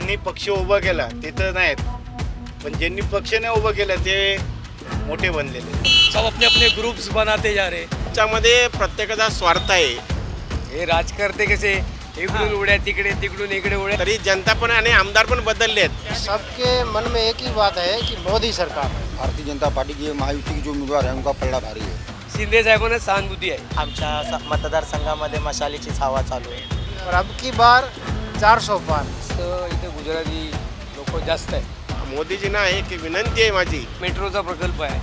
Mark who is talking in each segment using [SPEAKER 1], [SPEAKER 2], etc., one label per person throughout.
[SPEAKER 1] ज्यांनी पक्ष उभा केला ते तर नाहीत, पण ज्यांनी पक्ष नाही उभा केला ते मोठे बनलेले।
[SPEAKER 2] सब अपने अपने ग्रुप्स बनाते जा रहे।
[SPEAKER 3] त्याच्यामध्ये प्रत्येकाचा स्वार्थ आहे।
[SPEAKER 2] हे राजकारते कसे इकडून उड्या तिकडे तिकडून इकडे उड्या,
[SPEAKER 3] तरी जनता पण आणि आमदार पण बदलले आहेत।
[SPEAKER 4] सबके मन में एक ही बात है कि मोदी सरकार।
[SPEAKER 5] भारतीय जनता पार्टी की महायुति के जो उम्मीदवार हैं उनका पलड़ा भारी है।
[SPEAKER 2] शिंदे साहेबांना सहानुभूती आहे।
[SPEAKER 6] आमच्या मतदारसंघामध्ये मशालीची छावा चालू आहे
[SPEAKER 4] और अब की बार 400 पार।
[SPEAKER 2] इथे गुजराती लोक जास्त आहे।
[SPEAKER 3] मोदीजींना एक विनंती आहे माझी,
[SPEAKER 2] मेट्रोचा प्रकल्प आहे,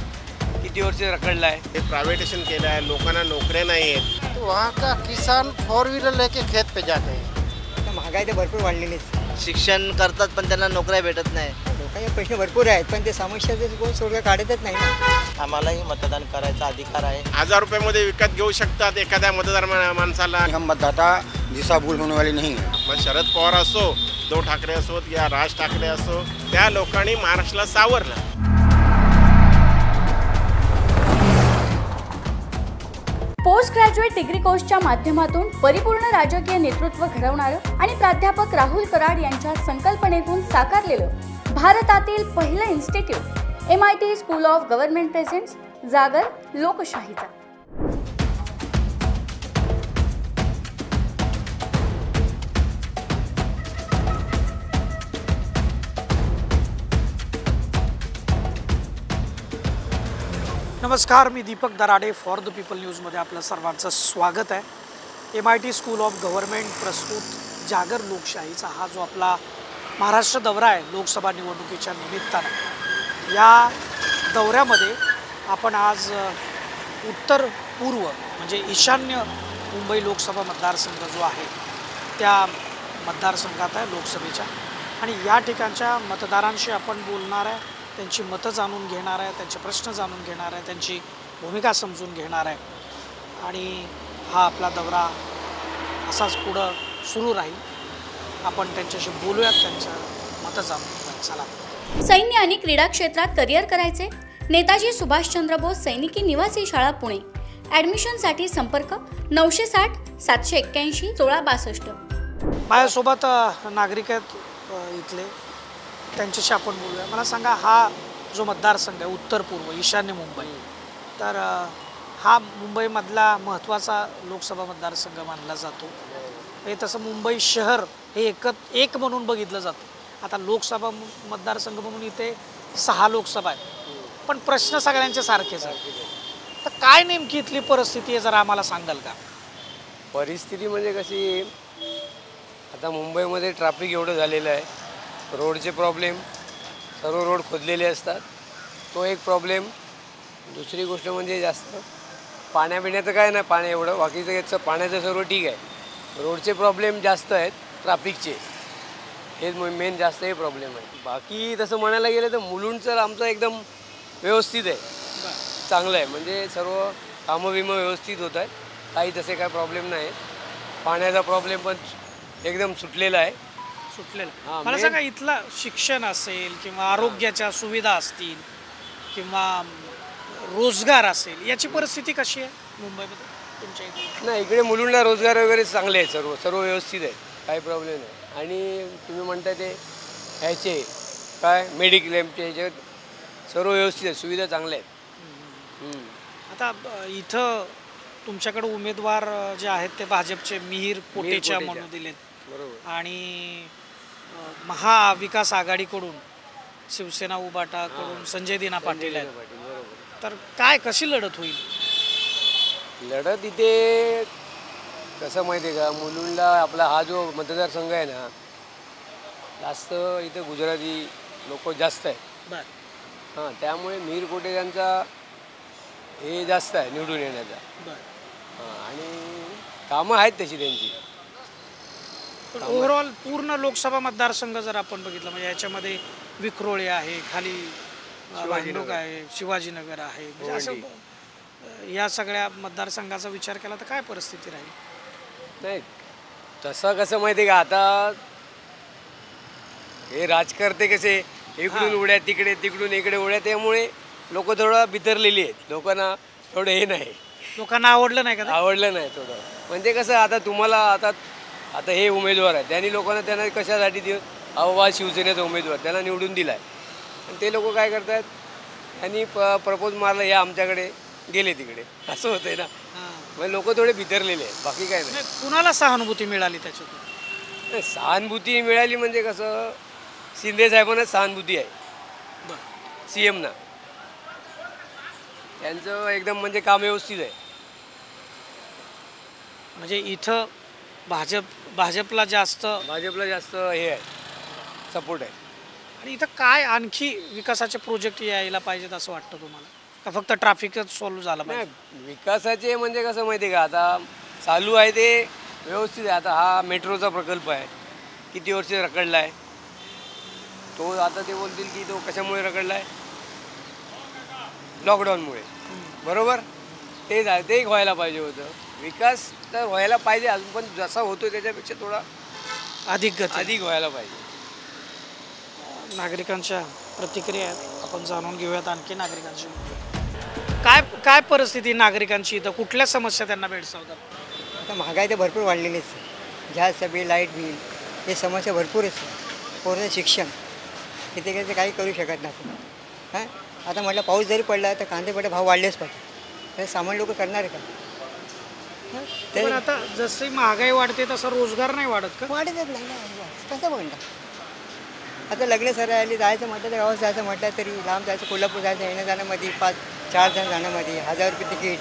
[SPEAKER 2] किती वर्ष रखडला आहे।
[SPEAKER 3] हे प्रायव्हेटेशन केलं आहे, लोकांना नोकऱ्या नाही आहेत।
[SPEAKER 4] तो वहाँ का किसान 4 व्हीलर लेके खेत पे जाते हैं।
[SPEAKER 6] महागाई तर भरपूर वाढलेली आहे।
[SPEAKER 7] शिक्षण करतात पण त्यांना नोकऱ्या भेटत नाही।
[SPEAKER 6] लोकांचे प्रश्न भरपूर आहेत पण ते समस्या कोण सोडून काढतच नाही ना। आम्हालाही मतदान करायचा अधिकार आहे।
[SPEAKER 3] 1000 रुपयामध्ये विकत घेऊ शकतात एखाद्या मतदार माणसाला।
[SPEAKER 5] हम मतदाता दिशा भूल होने वाली नहीं है।
[SPEAKER 3] मग शरद पवार असो, उद्धव ठाकरे असोत या राज ठाकरे असो, त्या लोकांनी महाराष्ट्राला सावरलं।
[SPEAKER 8] पोस्ट ग्रॅज्युएट डिग्री कोर्सच्या माध्यमातून परिपूर्ण राजकीय नेतृत्व घडवणारं आणि प्राध्यापक राहुल कराड यांच्या संकल्पनेतून साकारलेलं भारतातील पहिलं institute MIT school of government presents जागर लोकशाहीचा।
[SPEAKER 9] नमस्कार, मी Deepak Darade for the people न्यूजमध्ये आपलं सर्वांचं स्वागत आहे। MIT स्कूल ऑफ गव्हर्नमेंट प्रस्तुत जागर लोकशाहीचा हा जो आपला महाराष्ट्र दौरा आहे लोकसभा निवडणुकीच्या निमित्तानं, या दौऱ्यामध्ये आपण आज उत्तर पूर्व म्हणजे ईशान्य मुंबई लोकसभा मतदारसंघ जो आहे त्या मतदारसंघात आहे लोकसभेच्या, आणि या ठिकाणच्या मतदारांशी आपण बोलणार आहे, त्यांची मतं जाणून घेणार आहे, त्यांचे प्रश्न जाणून घेणार आहे, त्यांची भूमिका समजून घेणार आहे, आणि हा आपला दौरा असाच पुढं सुरू राहील। आपण त्यांच्याशी बोलूयात, त्यांचं मतं जाणून घेऊयात। चला।
[SPEAKER 8] सैन्य आणि क्रीडा क्षेत्रात करिअर करायचे? नेताजी सुभाषचंद्र बोस सैनिकी निवासी शाळा पुणे। ॲडमिशनसाठी संपर्क 960 781 1662।
[SPEAKER 9] माझ्यासोबत नागरिक आहेत इथले, त्यांच्याशी आपण बोलूया। मला सांगा, हा जो मतदारसंघ आहे उत्तर पूर्व ईशान्य मुंबई, तर हा मुंबईमधला महत्त्वाचा लोकसभा मतदारसंघ मानला जातो। हे तसं मुंबई शहर हे एक म्हणून बघितलं जातं। आता लोकसभा मतदारसंघ म्हणून इथे 6 लोकसभा आहेत, पण प्रश्न सगळ्यांचे सारखेच आहेत। तर काय नेमकी इथली परिस्थिती आहे जरा आम्हाला सांगाल का?
[SPEAKER 2] परिस्थिती म्हणजे कशी, आता मुंबईमध्ये ट्रॅफिक एवढं झालेलं आहे, रोडचे प्रॉब्लेम, सर्व रोड खोदलेले असतात, तो एक प्रॉब्लेम। दुसरी गोष्ट म्हणजे जास्त पाण्यापिण्याचं काय नाही, पाणी एवढं, बाकीचं याचं पाण्याचं सर्व ठीक आहे। रोडचे प्रॉब्लेम जास्त आहेत, ट्रॅफिकचे हे मेन जास्त हे प्रॉब्लेम आहे। बाकी तसं म्हणायला गेलं तर मुलुंडचं आमचं एकदम व्यवस्थित आहे, चांगलं आहे, म्हणजे सर्व कामं बिमं व्यवस्थित होत आहेत, काही तसे काय प्रॉब्लेम नाही। पाण्याचा प्रॉब्लेम पण एकदम सुटलेला आहे।
[SPEAKER 9] सुटलेला मला सांगा, इथला शिक्षण असेल किंवा आरोग्याच्या सुविधा असतील किंवा रोजगार असेल, याची परिस्थिती कशी आहे मुंबईमध्ये तुमच्या इथे?
[SPEAKER 2] नाही, इकडे मुलुंडला रोजगार वगैरे चांगले आहेत, सर्व व्यवस्थित आहे, काही प्रॉब्लेम नाही। आणि तुम्ही म्हणताय ते ह्याचे काय मेडिक्लेमचे ह्याच्यात सर्व व्यवस्थित आहे, सुविधा चांगल्या आहेत।
[SPEAKER 9] आता इथं तुमच्याकडे उमेदवार जे आहेत ते भाजपचे मिहीर कोटेचा म्हणून दिलेत,
[SPEAKER 2] बरोबर,
[SPEAKER 9] आणि महाविकास आघाडीकडून शिवसेना उबाटाकडून संजय दिना पाटील आहेत। तर काय, कशी लढत होईल?
[SPEAKER 2] लढत इथे कसं माहिती आहे का, मुलुंडला आपला हा जो मतदारसंघ आहे ना, जास्त इथे गुजराती लोक जास्त आहेत। हां, त्यामुळे मिहीर कोटे यांचा हे जास्त आहे निवडून येण्याचा। हां, आणि कामं आहेत तशी त्यांची।
[SPEAKER 9] पण ओव्हरऑल पूर्ण लोकसभा मतदारसंघ जर आपण बघितलं, म्हणजे याच्यामध्ये विक्रोळी आहे, खाली भांडूप आहे, शिवाजीनगर आहे, म्हणजे असं या सगळ्या मतदारसंघाचा विचार केला तर काय परिस्थिती राहील?
[SPEAKER 2] नाही, तसं कसं माहिती आहे का, आता हे राजकारते कसे इकडून उड्या तिकडे तिकडून इकडे उड्या, त्यामुळे लोक थोडं बिथरलेली आहेत, लोकांना थोडं हे नाही,
[SPEAKER 9] लोकांना आवडलं नाही का?
[SPEAKER 2] आवडलं नाही थोडं, म्हणजे कसं आता तुम्हाला आता हे उमेदवार आहे, त्यांनी लोकांना त्यांना कशासाठी हा शिवसेनेचा उमेदवार त्याला निवडून दिला आहे. आणि ते लोक काय करतात, त्यांनी प्रपोज मारलं या आमच्याकडे, गेले तिकडे, असं होतं आहे ना. म्हणजे लोक थोडे भितरलेले आहेत, बाकी काय नाही.
[SPEAKER 9] कुणाला सहानुभूती मिळाली त्याच्यातून?
[SPEAKER 2] सहानुभूती मिळाली म्हणजे कसं, शिंदे साहेबांना सहानुभूती आहे CMना, त्यांचं एकदम म्हणजे काम व्यवस्थित आहे.
[SPEAKER 9] म्हणजे इथं भाजपला जास्त
[SPEAKER 2] हे आहे, सपोर्ट आहे.
[SPEAKER 9] आणि इथं काय आणखी विकासाचे प्रोजेक्ट यायला पाहिजेत असं वाटतं तुम्हाला, का फक्त ट्रॅफिकच सॉल्व्ह झालं पाहिजे?
[SPEAKER 2] नाही, विकासाचे म्हणजे कसं माहिती आहे का, आता चालू आहे ते व्यवस्थित आहे. आता हा मेट्रोचा प्रकल्प आहे, किती वर्ष रखडला आहे तो. आता ते बोलतील की तो कशामुळे रखडला आहे, लॉकडाऊनमुळे, बरोबर. ते व्हायला पाहिजे होतं. विकास तर व्हायला पाहिजे अजून, पण जसा होतो त्याच्यापेक्षा थोडा अधिक व्हायला पाहिजे.
[SPEAKER 9] नागरिकांच्या प्रतिक्रिया आहेत, आपण जाणून घेऊयात आणखी नागरिकांची. काय परिस्थिती नागरिकांची इथं, कुठल्या समस्या त्यांना भेडसावतात?
[SPEAKER 6] आता महागाई तर भरपूर वाढलेलीच आहे. गॅसचं बिल, लाईट बिल, हे समस्या भरपूरच आहे. पोरांचं शिक्षण तिथे काही करू शकत नाही. हां, आता म्हटलं पाऊस जरी पडला तर कांदे बटे भाव वाढलेच पाहिजे. तर सामान्य लोक करणार का?
[SPEAKER 9] पण आता जशी महागाई वाढते तसं रोजगार नाही वाढत का?
[SPEAKER 6] वाढतच नाही ना, कसं म्हणता. आता लग्न सरायला जायचं म्हटलं तर गावात जायचं म्हटलं तरी लांब जायचं, कोल्हापूर जायचं येण्या जाण्यामध्ये 5-4 जण जाण्यामध्ये 1000 रुपये तिकीट,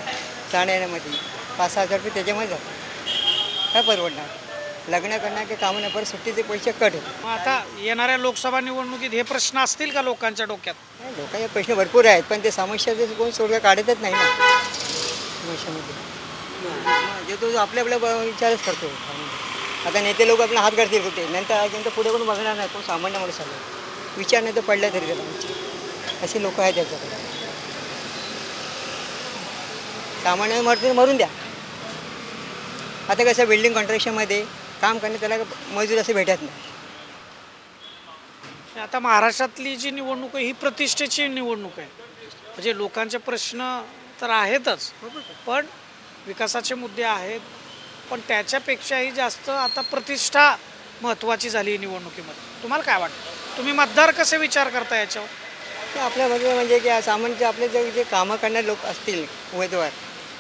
[SPEAKER 6] जाण्या येण्यामध्ये 5-6 हजार रुपये त्याच्यामध्ये जातात. काय परवडणार? लग्न करणार की कामं परत सुट्टीचे पैसे कट होते.
[SPEAKER 9] मग आता येणाऱ्या लोकसभा निवडणुकीत हे प्रश्न असतील का लोकांच्या डोक्यात?
[SPEAKER 6] लोकांचे प्रश्न भरपूर आहेत, पण ते समस्याचे कोण सोडगा काढतच नाही ना समस्यामध्ये. जे तो आपल्या विचारच करतो. आता नेते लोक आपला हात करतील कुठे, नंतर पुढे कोण बघणार नाही, कोण सामान्य माणूस आला विचार नाही तर पडला तरी त्याला. असे लोक आहेत त्याच्याकडे. सामान्य मरून द्या. आता कसं बिल्डिंग कॉन्ट्रॅक्शनमध्ये काम करणे त्याला मजूर असं भेटत नाही.
[SPEAKER 9] आता महाराष्ट्रातली जी निवडणूक आहे ही प्रतिष्ठेची निवडणूक आहे. म्हणजे लोकांचे प्रश्न तर आहेतच, पण विकासाचे मुद्दे आहेत, पण त्याच्यापेक्षाही जास्त आता प्रतिष्ठा महत्त्वाची झाली आहे निवडणुकीमध्ये. तुम्हाला काय वाटतं, तुम्ही मतदार कसे विचार करता याच्यावर?
[SPEAKER 6] आपल्यामध्ये म्हणजे की सामान्य आपले जे कामं करणारे लोक असतील उमेदवार,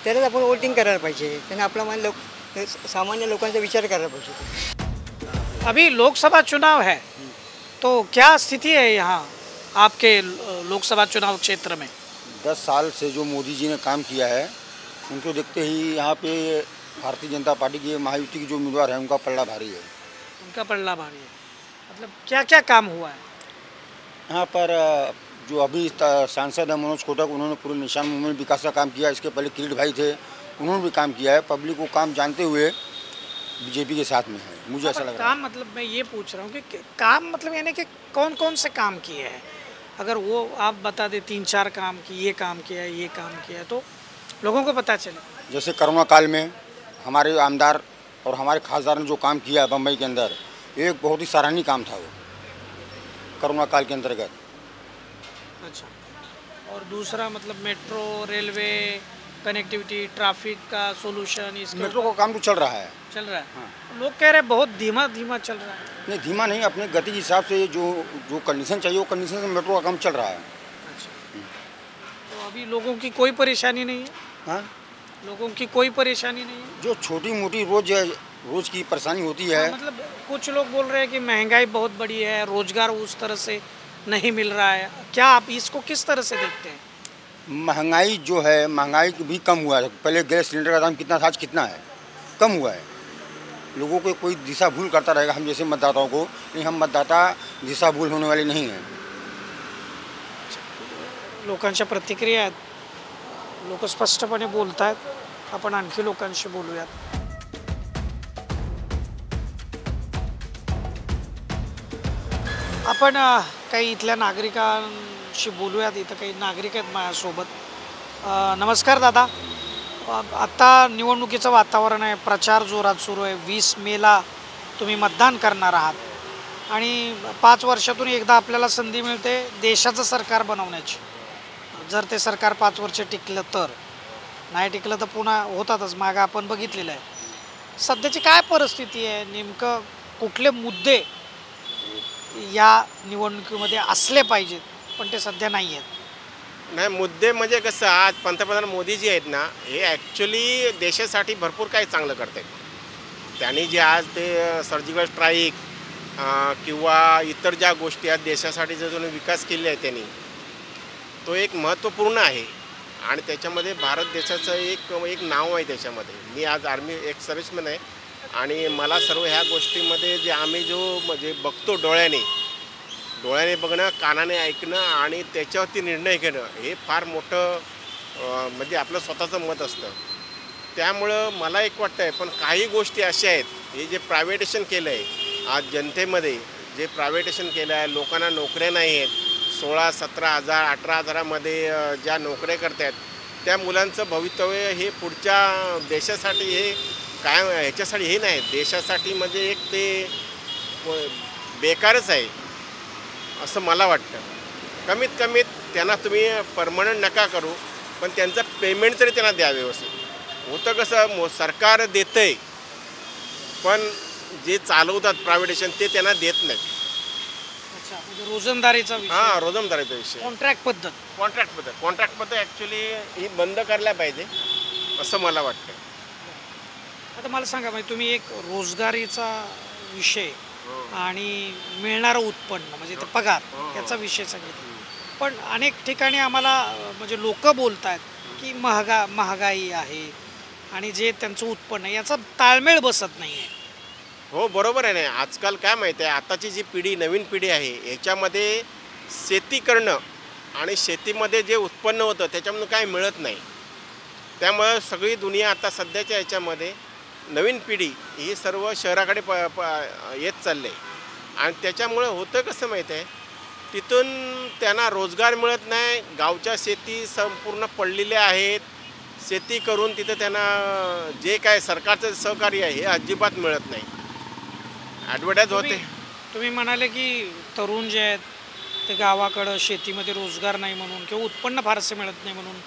[SPEAKER 6] त्यालाच आपण वोटिंग करायला पाहिजे. त्यांना आपला मन सामान्य लोकांचा विचार करायला पाहिजे.
[SPEAKER 9] अभी लोकसभा चुनाव है, तो क्या स्थिति है यहाँ आपके लोकसभा चुनाव क्षेत्र में?
[SPEAKER 5] 10 साल से जो मोदी जी ने काम किया है उनको देखते ही यहाँ पे भारतीय जनता पार्टी की महायुति की जो उम्मीदवार है उनका पलड़ा भारी है.
[SPEAKER 9] उनका पलड़ा भारी है, मतलब क्या क्या काम हुआ है
[SPEAKER 5] यहाँ पर? जो अभी सांसद है मनोज कोटक, उन्होंने पूरे निशान में विकास का काम किया. इसके पहले किरीट भाई थे, उन्होंने भी काम किया है. पब्लिक को काम जानते हुए बीजेपी के साथ में है, मुझे ऐसा लग रहा है.
[SPEAKER 9] काम मतलब मैं ये पूछ रहा हूँ कि काम मतलब यानी कि कौन कौन से काम किए हैं, अगर वो आप बता दें 3-4 काम की, ये काम किया है, ये काम किया है, तो लोगों को पता चले.
[SPEAKER 5] जैसे कोरोना काल में हमारे आमदार और हमारे खासदार ने जो काम किया है बम्बई के अंदर, एक बहुत ही सराहनीय काम था वो कोरोना काल के अंतर्गत.
[SPEAKER 9] अच्छा, और दूसरा मतलब मेट्रो, रेलवे कनेक्टिविटी, ट्रैफिक का सोल्यूशन, इसके
[SPEAKER 5] मेट्रो का काम तो चल रहा है.
[SPEAKER 9] चल रहा है. लोग कह रहे हैं बहुत धीमा चल रहा है.
[SPEAKER 5] नहीं, धीमा नहीं, अपने गति के हिसाब से जो कंडीशन चाहिए वो कंडीशन से मेट्रो का काम चल रहा है.
[SPEAKER 9] अच्छा, तो अभी लोगों की कोई परेशानी नहीं है?
[SPEAKER 5] हाँ,
[SPEAKER 9] लोगों की कोई परेशानी नहीं है.
[SPEAKER 5] जो छोटी मोटी रोज की परेशानी होती है.
[SPEAKER 9] मतलब कुछ लोग बोल रहे हैं कि महंगाई बहुत बड़ी है, रोजगार उस तरह से नहीं मिल रहा है, क्या आप इसको किस तरह से देखते हैं?
[SPEAKER 5] महंगाई जो है, महंगाई भी कम हुआ है. पहले गैस सिलेंडर का दाम कितना था, आज कितना है, कम हुआ है. लोगों को कोई दिशा भूल करता रहेगा हम जैसे मतदाताओं को, नहीं, हम मतदाता दिशा भूल होने वाले नहीं हैं.
[SPEAKER 9] लोकांच्या प्रतिक्रिया आहेत, लोक स्पष्टपणे बोलत आहेत. आपण आणखी लोकांशी बोलूयात. आपण काही इथल्या नागरिकांशी बोलूयात. इथं काही नागरिक आहेत माझ्यासोबत. नमस्कार दादा. आत्ता निवडणुकीचं वातावरण आहे, प्रचार जोरात सुरू आहे. 20 मेला तुम्ही मतदान करणार आहात आणि 5 वर्षातून एकदा आपल्याला संधी मिळते देशाचं सरकार बनवण्याची. जर ते सरकार 5 वर्ष टिकलं तर, नाही टिकलं तर पुन्हा होतातच, मागं आपण बघितलेलं आहे. सध्याची काय परिस्थिती आहे, नेमकं कुठले मुद्दे या निवडणुकीमध्ये असले पाहिजेत पण ते सध्या नाही आहेत?
[SPEAKER 3] नाही, मुद्दे म्हणजे कसं, आज पंतप्रधान मोदीजी आहेत ना, हे ॲक्च्युली देशासाठी भरपूर काही चांगलं करत आहेत. त्यांनी जे आज ते सर्जिकल स्ट्राईक किंवा इतर ज्या गोष्टी आहेत देशासाठी जो विकास केले आहे त्यांनी, तो एक महत्त्वपूर्ण आहे. आणि त्याच्यामध्ये भारत देशाचं एक नाव आहे त्याच्यामध्ये. मी आज आर्मी एक सर्व्हिसमॅन आहे आणि मला सर्व ह्या गोष्टीमध्ये जे आम्ही म्हणजे बघतो डोळ्याने बघणं, कानाने ऐकणं आणि त्याच्यावरती निर्णय घेणं, हे फार मोठं म्हणजे आपलं स्वतःचं मत असतं. त्यामुळं मला एक वाटतं आहे. पण काही गोष्टी अशा आहेत, हे जे प्रायव्हेटेशन केलं आहे आज जनतेमध्ये, जे प्रायव्हेटेशन केलं आहे, लोकांना नोकऱ्या नाही आहेत. 16-17,000 18,000मध्ये ज्या नोकऱ्या करत आहेत त्या मुलांचं भवितव्य हे पुढच्या देशासाठी हे काय ह्याच्यासाठी हे नाही, देशासाठी म्हणजे एक ते बेकारच आहे असं मला वाटतं. कमीत कमीत त्यांना तुम्ही परमनंट नका करू, पण त्यांचं पेमेंट तरी त्यांना द्या व्यवस्थित. होतं कसं, सरकार देतं आहे पण जे चालवतात प्रायव्हेटेशन ते त्यांना देत नाहीत.
[SPEAKER 9] अच्छा, म्हणजे रोजंदारीचा विषय.
[SPEAKER 3] हां, रोजंदारीचा विषय,
[SPEAKER 9] कॉन्ट्रॅक्ट पद्धत
[SPEAKER 3] ॲक्च्युली ही बंद करायला पाहिजे असं मला वाटतं.
[SPEAKER 9] आता मला सांगा, म्हणजे तुम्ही एक रोजगारीचा विषय आणि मिळणारं उत्पन्न म्हणजे ते पगार याचा विषय सांगितला. पण अनेक ठिकाणी आम्हाला म्हणजे लोक बोलत आहेत की महागाई आहे आणि जे त्यांचं उत्पन्न आहे याचा ताळमेळ बसत नाही आहे.
[SPEAKER 3] हो, बरोबर आहे. नाही, आजकाल काय माहिती आहे, आताची जी पिढी, नवीन पिढी आहे, याच्यामध्ये शेती करणं आणि शेतीमध्ये जे उत्पन्न होतं त्याच्यामधून काय मिळत नाही. त्यामुळं सगळी दुनिया आता सध्याच्या याच्यामध्ये नवीन पिढी ही सर्व शहराकडे येत चालले. आणि त्याच्यामुळं होतं कसं माहीत आहे, तिथून त्यांना रोजगार मिळत नाही. गावच्या शेती संपूर्ण पडलेल्या आहेत. शेती करून तिथं त्यांना जे काय सरकारचं सहकार्य आहे हे अजिबात मिळत नाही. ॲडव्हर्टाईज होते.
[SPEAKER 9] तुम्ही म्हणाले की तरुण जे आहेत ते गावाकडं शेतीमध्ये रोजगार नाही म्हणून किंवा उत्पन्न फारसे मिळत नाही म्हणून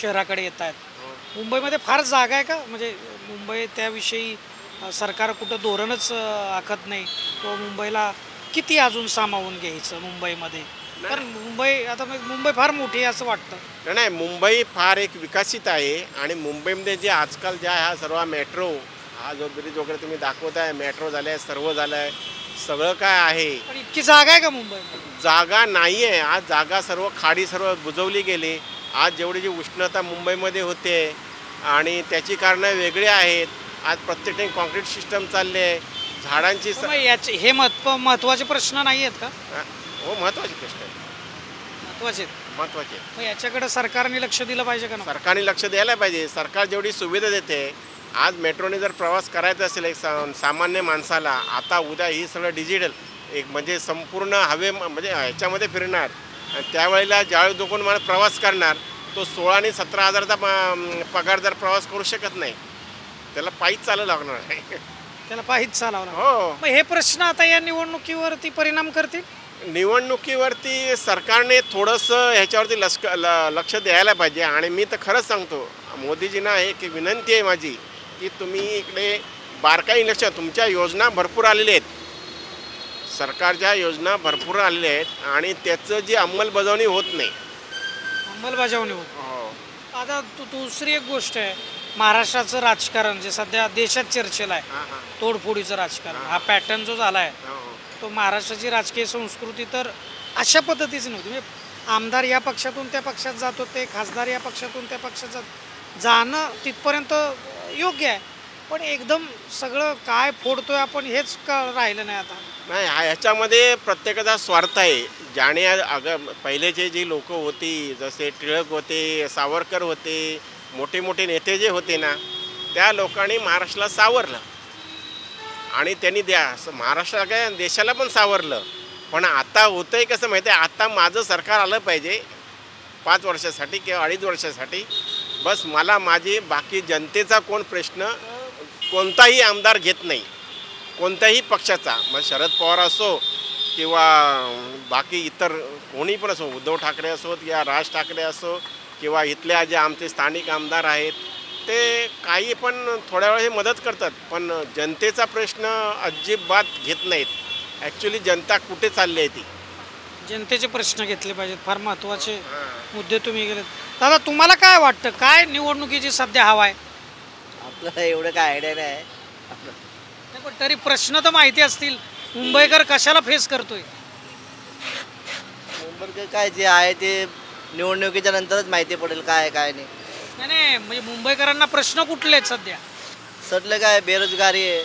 [SPEAKER 9] शहराकडे येत आहेत. मुंबईमध्ये फार जागा आहे का? म्हणजे मुंबई त्याविषयी सरकार कुठं धोरणच आखत नाही किंवा मुंबईला किती अजून सामावून घ्यायचं मुंबईमध्ये? कारण मुंबई फार मोठी आहे असं वाटतं.
[SPEAKER 3] नाही, मुंबई फार एक विकसित आहे आणि मुंबईमध्ये जे आजकाल ज्या ह्या सर्व मेट्रो, हा जो ब्रिज वगैरे तुम्ही दाखवत आहे, मेट्रो झालं आहे, सर्व झालं आहे, सगळं काय आहे.
[SPEAKER 9] पण इतकी जागा आहे का मुंबईमध्ये?
[SPEAKER 3] जागा नाही आहे. आज जागा सर्व खाडी सर्व बुजवली गेली. आज जेवढी जी उष्णता मुंबईमध्ये होते आणि त्याची कारणं वेगळी आहेत. आज प्रत्येक ठिकाणी कॉन्क्रीट सिस्टम चालले आहे, झाडांची
[SPEAKER 9] याचे हे महत्त्वाचे प्रश्न नाही आहेत का?
[SPEAKER 3] हो, महत्त्वाचे प्रश्न आहेत, महत्त्वाचे.
[SPEAKER 9] मग याच्याकडे सरकारने लक्ष दिलं पाहिजे का?
[SPEAKER 3] सरकारने लक्ष द्यायला पाहिजे. सरकार जेवढी सुविधा देते, आज मेट्रोने जर प्रवास करायचा असेल एक सामान्य माणसाला, आता उद्या ही सगळं डिजिटल एक म्हणजे संपूर्ण म्हणजे ह्याच्यामध्ये फिरणार. आणि त्यावेळेला ज्यावेळी जो कोण मला प्रवास करणार तो 16 आणि 17,000चा पगार जर प्रवास करू शकत नाही, त्याला पायीच चालावं लागणार आहे.
[SPEAKER 9] त्याला पायीच चालावं लागणार.
[SPEAKER 3] हो.
[SPEAKER 9] मग हे प्रश्न आता या निवडणुकीवरती परिणाम करतील?
[SPEAKER 3] निवडणुकीवरती सरकारने थोडंसं ह्याच्यावरती लक्ष द्यायला पाहिजे. आणि मी तर खरंच सांगतो, मोदीजींना एक विनंती आहे माझी की तुम्ही इकडे बारकाई लक्ष, तुमच्या योजना भरपूर आलेल्या आहेत, सरकारच्या योजना भरपूर आलेल्या आहेत आणि त्याचं जी अंमलबजावणी होत नाही.
[SPEAKER 9] अंमलबजावणी होत. आता दुसरी एक गोष्ट आहे, महाराष्ट्राचं राजकारण जे सध्या देशात चर्चेला आहे, तोडफोडीचं राजकारण, हा पॅटर्न जो झाला आहे तो महाराष्ट्राची राजकीय संस्कृती तर अशा पद्धतीची नव्हती. म्हणजे आमदार या पक्षातून त्या पक्षात जात होते, खासदार या पक्षातून त्या पक्षात जाणं तिथपर्यंत योग्य आहे, पण एकदम सगळं काय फोडतोय आपण हेच राहिलं नाही. आता
[SPEAKER 3] नाही, ह्याच्यामध्ये प्रत्येकाचा स्वार्थ आहे. ज्याने पहिलेचे जी लोक होती, जसे टिळक होते, सावरकर होते, मोठे मोठे नेते जे होते ना, त्या लोकांनी महाराष्ट्राला सावरलं आणि त्यांनी महाराष्ट्राला काय देशाला पण सावरलं. पण आता होतं आहे कसं माहिती आहे, आता माझं सरकार आलं पाहिजे 5 वर्षासाठी किंवा 2.5 वर्षासाठी, बस मला माझी बाकी जनतेचा कोण प्रश्न कोणताही आमदार घेत नाही, कोणत्याही पक्षाचा, मग शरद पवार असो किंवा बाकी इतर कोणी पण असो, उद्धव ठाकरे असोत या राज ठाकरे असो किंवा इथल्या जे आमचे स्थानिक आमदार आहेत, ते काही पण थोड्या वेळ हे मदत करतात, पण जनतेचा प्रश्न अजिबात घेत नाहीत. ॲक्च्युली जनता कुठे चालली आहे ती.
[SPEAKER 9] जनतेचे प्रश्न घेतले पाहिजेत, फार महत्त्वाचे मुद्दे तुम्ही गेलेत. दादा, तुम्हाला काय वाटतं, काय निवडणुकीची सध्या हवा आहे?
[SPEAKER 7] आपल्याला एवढं काय आयडिया नाही.
[SPEAKER 9] नाही, पण तरी प्रश्न तर माहिती असतील. मुंबईकर कशाला फेस करतोय?
[SPEAKER 7] मुंबईकर काय जे आहे ते निवडणुकीच्या नंतरच माहिती पडेल काय काय नाही.
[SPEAKER 9] नाही, म्हणजे मुंबईकरांना प्रश्न कुठले आहेत सध्या?
[SPEAKER 7] सध्या काय बेरोजगारी आहे,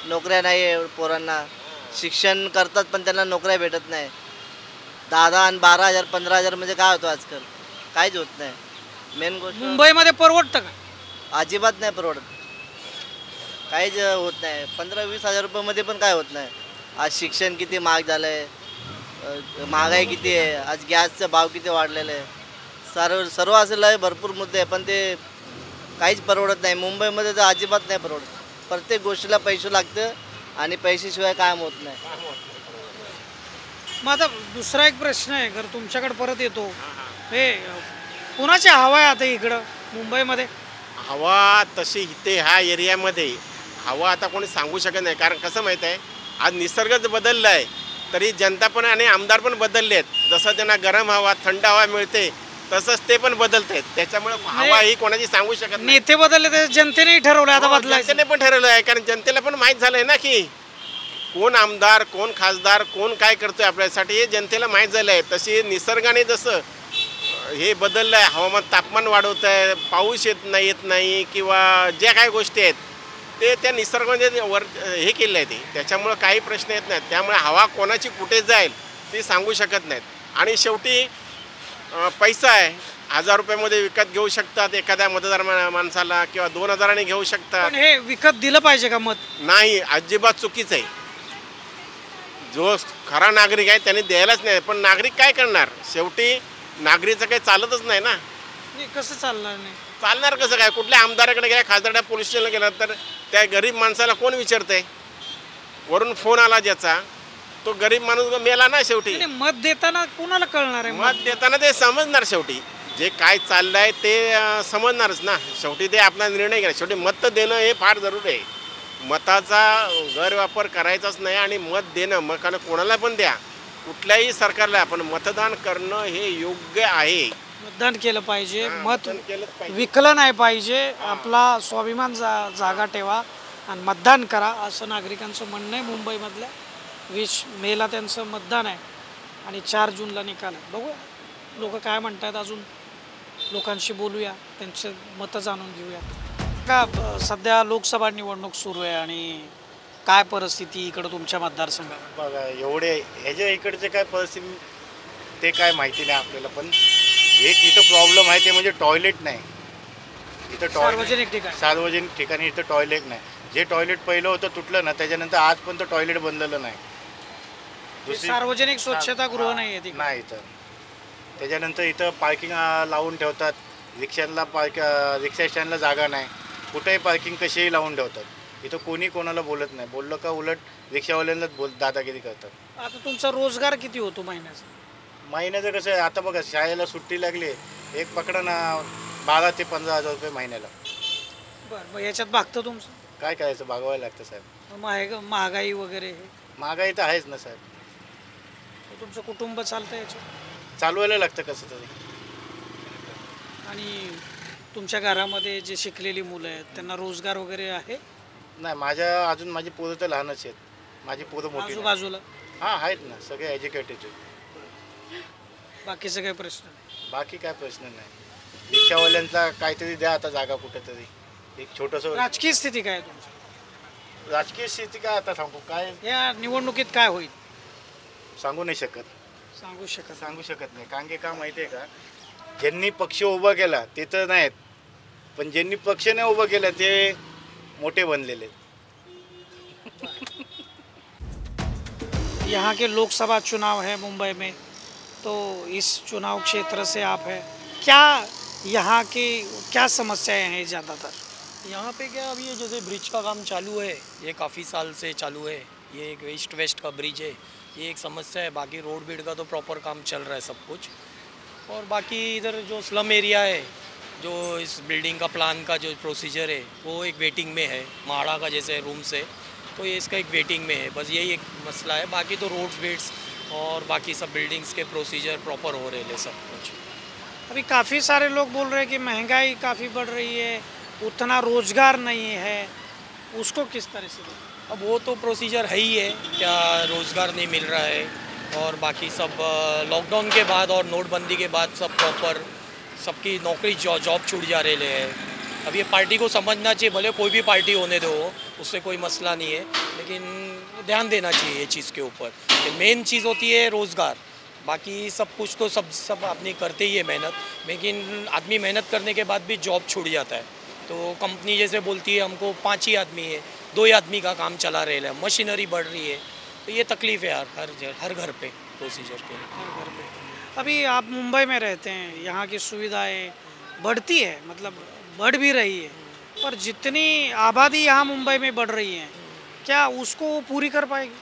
[SPEAKER 7] नोकऱ्या नाही आहे पोरांना, शिक्षण करतात पण त्यांना नोकऱ्या भेटत नाही. 10,000 आणि 12,000 15,000 म्हणजे काय होतं आजकाल? काहीच होत नाही. मेन गोष्ट
[SPEAKER 9] मुंबईमध्ये परवडतं का?
[SPEAKER 7] अजिबात नाही परवडत, काहीच होत नाही. 15-20 हजार रुपयामध्ये पण काय होत नाही. आज शिक्षण किती महाग झालं आहे, महागाई किती आहे, आज गॅसचा भाव किती वाढलेला आहे. सर्व असं आहे, भरपूर मुद्दे आहे, पण ते काहीच परवडत नाही. मुंबईमध्ये तर अजिबात नाही परवडत. प्रत्येक गोष्टीला पैसे लागतं आणि पैशाशिवाय काम होत नाही.
[SPEAKER 9] मग आता दुसरा एक प्रश्न आहे, जर तुमच्याकडे परत येतो, हे कुणाची हवा आहे आता इकडं मुंबईमध्ये?
[SPEAKER 3] हवा तशी इथे ह्या एरियामध्ये हवा आता कोणी सांगू शकत नाही. कारण कसं माहीत आहे, आज निसर्गच बदलला आहे, तरी जनता पण आणि आमदार पण बदलले आहेत. जसं त्यांना गरम हवा थंड हवा मिळते तसंच ते पण बदलत आहेत. त्याच्यामुळे हवा ही कोणाची सांगू शकत नाही.
[SPEAKER 9] नेते बदलले तर जनतेनेही ठरवलं आता बदलायचं.
[SPEAKER 3] जनतेने पण ठरवलं आहे, कारण जनतेला पण माहीत झालं आहे ना की कोण आमदार, कोण खासदार, कोण काय करतोय आपल्यासाठी, हे जनतेला माहीत झालं आहे. तशी निसर्गाने जसं हे बदललं आहे, हवामान तापमान वाढवत आहे, पाऊस येत नाही किंवा ज्या काही गोष्टी आहेत ते त्या निसर्गामध्ये वर हे केलं आहे ते, त्याच्यामुळं काही प्रश्न येत नाहीत. त्यामुळे हवा कोणाची कुठे जाईल ते सांगू शकत नाहीत. आणि शेवटी पैसा आहे, 1000 रुपयामध्ये विकत घेऊ शकतात एखाद्या मतदार माणसाला किंवा 2000 घेऊ शकतात.
[SPEAKER 9] पण हे विकत दिलं पाहिजे का मत?
[SPEAKER 3] नाही, अजिबात चुकीचं आहे. जो खरा नागरिक आहे त्याने द्यायलाच नाही. पण नागरिक काय करणार, शेवटी नागरिकचं काही चालतच नाही ना.
[SPEAKER 9] कसं चालणार नाही?
[SPEAKER 3] चालणार कसं काय? कुठल्या आमदाराकडे गेला, खासदाराकडे, पोलीस स्टेशनला गेला तर त्या गरीब माणसाला कोण विचारतंय? वरून फोन आला ज्याचा, तो गरीब माणूस मेला ना शेवटी.
[SPEAKER 9] मत देताना कोणाला कळणार आहे?
[SPEAKER 3] मत देताना ते समजणार, शेवटी जे काय चाललंय ते समजणारच ना. शेवटी ते आपला निर्णय घ्या. शेवटी मत देणं हे फार जरूरी आहे. मताचा गैरवापर करायचाच नाही आणि मत देणं, मग कोणाला पण द्या, कुठल्याही सरकारला, आपण मतदान करणं हे योग्य आहे.
[SPEAKER 9] मतदान केलं पाहिजे, मत
[SPEAKER 3] केलं पाहिजे.
[SPEAKER 9] विकलं नाही पाहिजे. आपला स्वाभिमान जागा ठेवा आणि मतदान करा, असं नागरिकांचं म्हणणं आहे. मुंबईमधल्या 20 मेला त्यांचं मतदान आहे आणि 4 जूनला निकाल आहे. बघूया लोक काय म्हणतात, अजून लोकांशी बोलूया, त्यांचं मतं जाणून घेऊया. का सध्या लोकसभा निवडणूक सुरू आहे आणि काय परिस्थिती इकडं तुमच्या मतदारसंघात?
[SPEAKER 1] बघा, एवढे ह्याच्या इकडचे काय परिस्थिती ते काय माहिती नाही आपल्याला. पण एक इथं प्रॉब्लेम आहे ते म्हणजे टॉयलेट नाही इथं. सार्वजनिक ठिकाणी इथं टॉयलेट नाही. जे टॉयलेट पहिलं होतं तुटलं ना, त्याच्यानंतर आज पण तो टॉयलेट बनलेलं नाही.
[SPEAKER 9] सार्वजनिक स्वच्छतागृह नाही आहे
[SPEAKER 1] नाही इथं. त्याच्यानंतर इथं पार्किंग लावून ठेवतात, रिक्षांना रिक्षा स्टँडला जागा नाही, कुठेही पार्किंग कशीही लावून ठेवतात. इथं कोणी कोणाला बोलत नाही. बोललं का उलट रिक्षावाल्यांनाच दादागिरी करतात.
[SPEAKER 9] आता तुमचा रोजगार किती होतो महिन्याचा?
[SPEAKER 1] महिन्याचं कसं आहे, आता बघा शाळेला सुट्टी लागली, एक पकडा ना 12 ते 15 हजार रुपये महिन्याला.
[SPEAKER 9] बरं, मग याच्यात भागतं तुमचं?
[SPEAKER 1] काय करायचं, भागवायला लागतं साहेब.
[SPEAKER 9] महागाई वगैरे?
[SPEAKER 1] महागाई तर आहेच ना साहेब.
[SPEAKER 9] तुमचं कुटुंब चालतं याच्यात?
[SPEAKER 1] चालवायला लागतं कसं तरी.
[SPEAKER 9] आणि तुमच्या घरामध्ये जे शिकलेली मुलं आहेत त्यांना रोजगार वगैरे आहे?
[SPEAKER 1] नाही, अजून माझी पोरं तर लहानच आहेत. माझी पोरं मोठी
[SPEAKER 9] आजूबाजूला?
[SPEAKER 1] हां आहेत ना, सगळे एज्युकेटेड आहेत.
[SPEAKER 9] बाकीचं काही प्रश्न नाही?
[SPEAKER 1] बाकी काय प्रश्न नाही. रिक्षावाल्यांचा काहीतरी द्या आता जागा कुठेतरी. एक छोटंसं
[SPEAKER 9] राजकीय स्थिती काय आहे तुमची?
[SPEAKER 1] राजकीय स्थिती काय आता सांगू, काय
[SPEAKER 9] या निवडणुकीत काय होईल
[SPEAKER 1] सांगू नाही शकत.
[SPEAKER 9] सांगू शकत
[SPEAKER 1] नाही. कारण की का माहिती आहे का, ज्यांनी पक्ष उभा केला ते तर नाहीत, पण ज्यांनी पक्ष नाही उभा केला ते मोठे बनलेले.
[SPEAKER 9] यहाँ के लोकसभा चुनाव है मुंबई में, तो इस चुनाव क्षेत्र से आप हैं, क्या यहाँ की क्या समस्याएं हैं ज़्यादातर?
[SPEAKER 10] यहाँ पे क्या अभी ये जैसे ब्रिज का काम चालू है, ये काफ़ी साल से चालू है. ये एक ईस्ट वेस्ट का ब्रिज है, ये एक समस्या है. बाकी रोड बीड का तो प्रॉपर काम चल रहा है सब कुछ. और बाकी इधर जो स्लम एरिया है, जो इस बिल्डिंग का प्लान का जो प्रोसीजर है वो एक वेटिंग में है. माड़ा का जैसे रूम्स है तो ये इसका एक वेटिंग में है, बस यही एक मसला है। बाकी तो रोड्स बेड्स और बाकी सब बिल्डिंग्स के प्रोसीजर प्रॉपर हो रहे हैं सब कुछ।
[SPEAKER 9] अभी काफ़ी सारे लोग बोल रहे हैं कि महंगाई काफ़ी बढ़ रही है, उतना रोज़गार नहीं है, उसको किस तरह से देखें?
[SPEAKER 10] अब वो तो प्रोसीजर है ही है, क्या रोज़गार नहीं मिल रहा है और बाकी सब लॉकडाउन के बाद और नोटबंदी के बाद सब प्रॉपर सबकी नौकरी जॉब छूट जा रहे हैं। अब ये पार्टी को समझना चाहिए, भले कोई भी पार्टी होने दो, उससे कोई मसला नहीं है, लेकिन ध्यान देना चाहिए ये चीज़ के ऊपर। मेन चीज़ होती है रोज़गार, बाकी सब कुछ तो सब अपनी करते ही है मेहनत, लेकिन आदमी मेहनत करने के बाद भी जॉब छूट जाता है। तो कंपनी जैसे बोलती है हमको 5 ही आदमी है, 2 ही आदमी का काम चला रहे हैं, मशीनरी बढ़ रही है, तो ये तकलीफ़ है यार हर घर पे प्रोसीजर के लिए।
[SPEAKER 9] हर घर पे। अभी आप मुंबई में रहते हैं, यहाँ की सुविधाएं बढ़ती है, मतलब बढ़ भी रही है, पर जितनी आबादी यहाँ मुंबई में बढ़ रही है, क्या उसको पूरी कर पाएगी?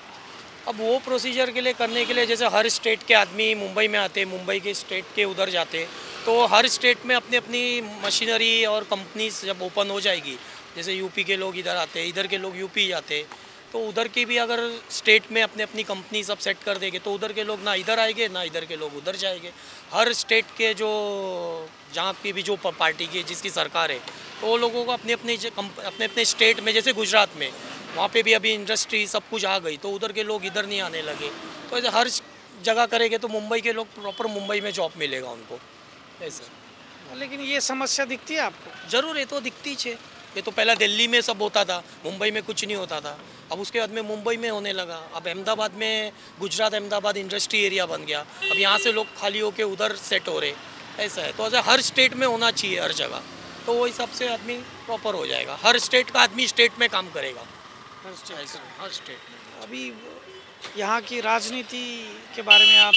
[SPEAKER 10] अब वो प्रोसीजर के लिए करने के लिए जैसे हर स्टेट के आदमी मुंबई में आते, मुंबई के स्टेट के उधर जाते, तो हर स्टेट में अपनी अपनी मशीनरी और कंपनीज जब ओपन हो जाएगी, जैसे यूपी के लोग इधर आते, इधर के लोग यूपी जाते, तो उधर की भी अगर स्टेट में अपनी अपनी कंपनी सब सेट कर देंगे तो उधर के लोग ना इधर आएंगे ना इधर के लोग उधर जाएंगे। हर स्टेट के जो जहाँ की भी जो पार्टी की जिसकी सरकार है, तो वो लोगों को अपने अपने स्टेट में, जैसे गुजरात में वहाँ पे भी अभी इंडस्ट्री सब कुछ आ गई, तो उधर के लोग इधर नहीं आने लगे। तो ऐसे हर जगह करेंगे तो मुंबई के लोग प्रॉपर मुंबई में जॉब मिलेगा उनको ऐसे।
[SPEAKER 9] लेकिन ये समस्या दिखती है आपको?
[SPEAKER 10] ज़रूर ये तो दिखती है। ये तो पहला दिल्ली में सब होता था, मुंबई में कुछ नहीं होता था, अब उसके बाद में मुंबई में होने लगा। अब अहमदाबाद में गुजरात अहमदाबाद इंडस्ट्री एरिया बन गया, अब यहाँ से लोग खाली होके उधर सेट हो रहे, ऐसा है। तो ऐसा हर स्टेट में होना चाहिए हर जगह, तो वो हिसाब से आदमी प्रॉपर हो जाएगा। हर स्टेट का आदमी स्टेट में काम करेगा, हर स्टेट में।
[SPEAKER 9] अभी यहाँ की राजनीति के बारे में आप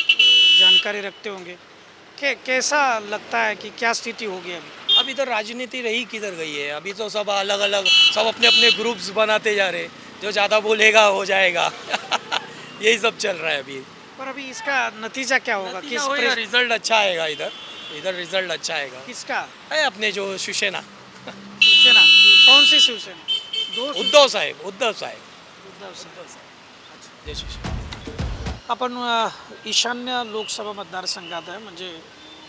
[SPEAKER 9] जानकारी रखते होंगे, कैसा लगता है कि क्या स्थिति होगी अभी?
[SPEAKER 10] अब इधर राजनीति रही किधर गई है, अभी तो सब अलग अलग सब अपने अपने ग्रुप्स बनाते जा रहे, जो ज़्यादा बोलेगा हो जाएगा यही सब चल रहा है अभी।
[SPEAKER 9] पर अभी इसका नतीजा क्या होगा? किस
[SPEAKER 10] रिजल्ट अच्छा आएगा? इधर रिजल्ट अच्छा आएगा।
[SPEAKER 9] किसका
[SPEAKER 10] है? अपने जो शिवसेना।
[SPEAKER 9] शिवसेना? कौन सी शिवसेना?
[SPEAKER 10] उद्धव साहेब। जय शिवसेना।
[SPEAKER 9] आपण ईशान्य लोकसभा मतदारसंघात आहे, म्हणजे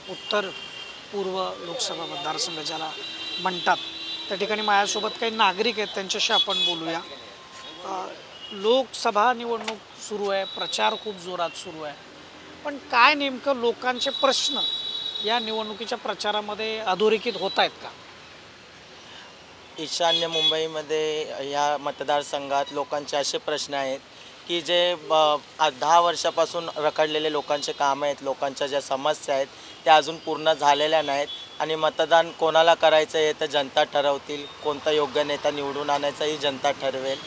[SPEAKER 9] उत्तर पूर्व लोकसभा मतदारसंघ ज्याला म्हणतात, त्या ठिकाणी माझ्यासोबत काही नागरिक आहेत, त्यांच्याशी आपण बोलूया। लोकसभा निवडणूक सुरू आहे, प्रचार खूप जोरात सुरू आहे, पण काय नेमकं लोकांचे प्रश्न या निवडणुकीच्या प्रचारामध्ये अधोरेखित होत आहेत का?
[SPEAKER 11] ईशान्य मुंबईमध्ये या मतदारसंघात लोकांचे असे प्रश्न आहेत की जे 10 वर्षापासून रखडलेले लोकांचे कामं आहेत, लोकांच्या ज्या समस्या आहेत त्या अजून पूर्ण झालेल्या नाहीत आणि मतदान कोणाला करायचं आहे तर जनता ठरवतील, कोणता योग्य नेता निवडून आणायचाही जनता ठरवेल।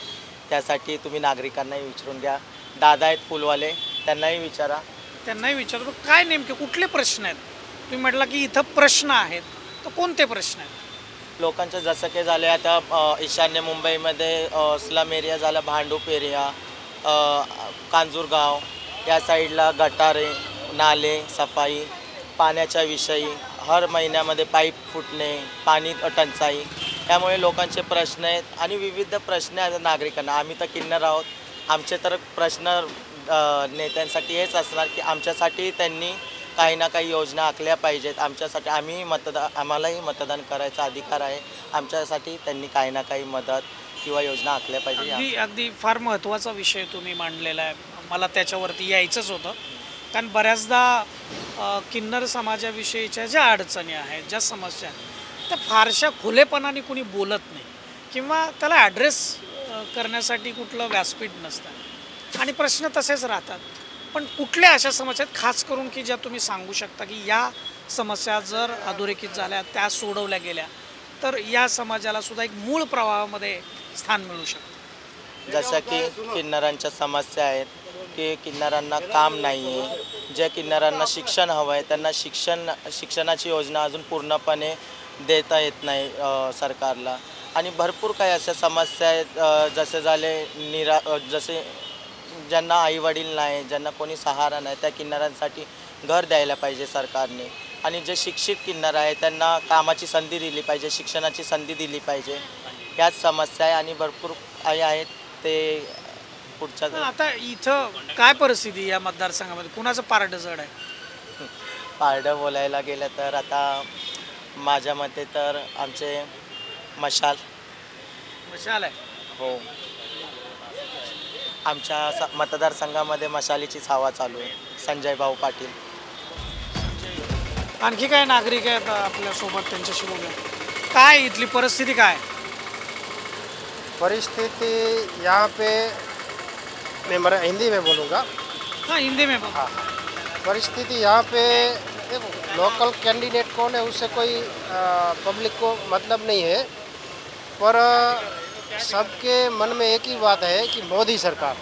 [SPEAKER 11] त्यासाठी तुम्ही नागरिकांनाही विचारून घ्या। दादा आहेत फुलवाले, त्यांनाही विचारा।
[SPEAKER 9] विचारतो काय नेमके कुठले प्रश्न आहेत? तुम्ही म्हटला की इथं प्रश्न आहेत, तर कोणते प्रश्न आहेत?
[SPEAKER 11] लोकांचं जसं काही झालं आता ईशान्य मुंबईमध्ये स्लम एरिया झाला, भांडूप एरिया, कांजूरगाव या साईडला गटारे, नाले, सफाई, पाण्याच्या विषयी हर महिन्यामध्ये पाईप फुटणे, पाणी टंचाई, त्यामुळे लोकांचे प्रश्न आहेत आणि विविध प्रश्न आहेत नागरिकांना। आम्ही तर किन्नर आहोत, आमचे तर प्रश्न नेत्यांसाठी हेच असणार की आमच्यासाठी त्यांनी काही ना काही योजना आखल्या पाहिजेत, आमच्यासाठी आम्हालाही मतदान करायचा अधिकार आहे, आमच्यासाठी त्यांनी काही ना काही मदत किंवा योजना आखल्या पाहिजे।
[SPEAKER 9] अगदी फार महत्त्वाचा विषय तुम्ही मांडलेला आहे, मला त्याच्यावरती यायचंच होतं, कारण बऱ्याचदा किन्नर समाजाविषयीच्या ज्या अडचणी आहेत, ज्या समस्या आहेत, त्या फारशा खुलेपणाने कुणी बोलत नाही किंवा त्याला ॲड्रेस करण्यासाठी कुठलं व्यासपीठ नसतं आणि प्रश्न तसेच राहतात। पण कुठल्या अशा समस्या आहेत खास करून की ज्या तुम्ही सांगू शकता की या समस्या जर अधोरेखित झाल्या, त्या सोडवल्या गेल्या तर या समाजाला सुद्धा एक मूळ प्रवाहामध्ये स्थान मिळू शकतं?
[SPEAKER 11] जसं की किन्नरांच्या समस्या आहेत की किन्नरांना काम नाही आहे, ज्या किन्नरांना शिक्षण हवं आहे त्यांना शिक्षणाची योजना अजून पूर्णपणे देता येत नाही सरकारला, आणि भरपूर काही अशा समस्या आहेत जसे झाले जसे ज्यांना आईवडील नाही, ज्यांना कोणी सहारा नाही, त्या किन्नरांसाठी घर द्यायला पाहिजे सरकारने, आणि जे शिक्षित किन्नर आहे त्यांना कामाची संधी दिली पाहिजे, शिक्षणाची संधी दिली पाहिजे। ह्याच समस्या आहे आणि भरपूर काही आहेत ते पुढच्या
[SPEAKER 9] आता इथं काय परिस्थिती या मतदारसंघामध्ये, कुणाचं पारड जड आहे?
[SPEAKER 11] पारडं बोलायला गेलं तर आता माझ्या मते तर आमचे मशाल
[SPEAKER 9] मशाल आहे.
[SPEAKER 11] हो, आमच्या मतदारसंघामध्ये मशालीचीच हवा चालू आहे. संजय भाऊ पाटील.
[SPEAKER 9] आणखी काय नागरिक आहेत आपल्यासोबत, त्यांच्याशी बोलूया. काय इथली परिस्थिती काय?
[SPEAKER 4] परिस्थिति यहाँ पे मैं हिंदी में बोलूँगा।
[SPEAKER 9] हाँ, हिंदी में बोल।
[SPEAKER 4] हाँ, परिस्थिति यहाँ पे देखो, लोकल कैंडिडेट कौन है उससे कोई पब्लिक को मतलब नहीं है, पर सबके मन में एक ही बात है कि मोदी सरकार।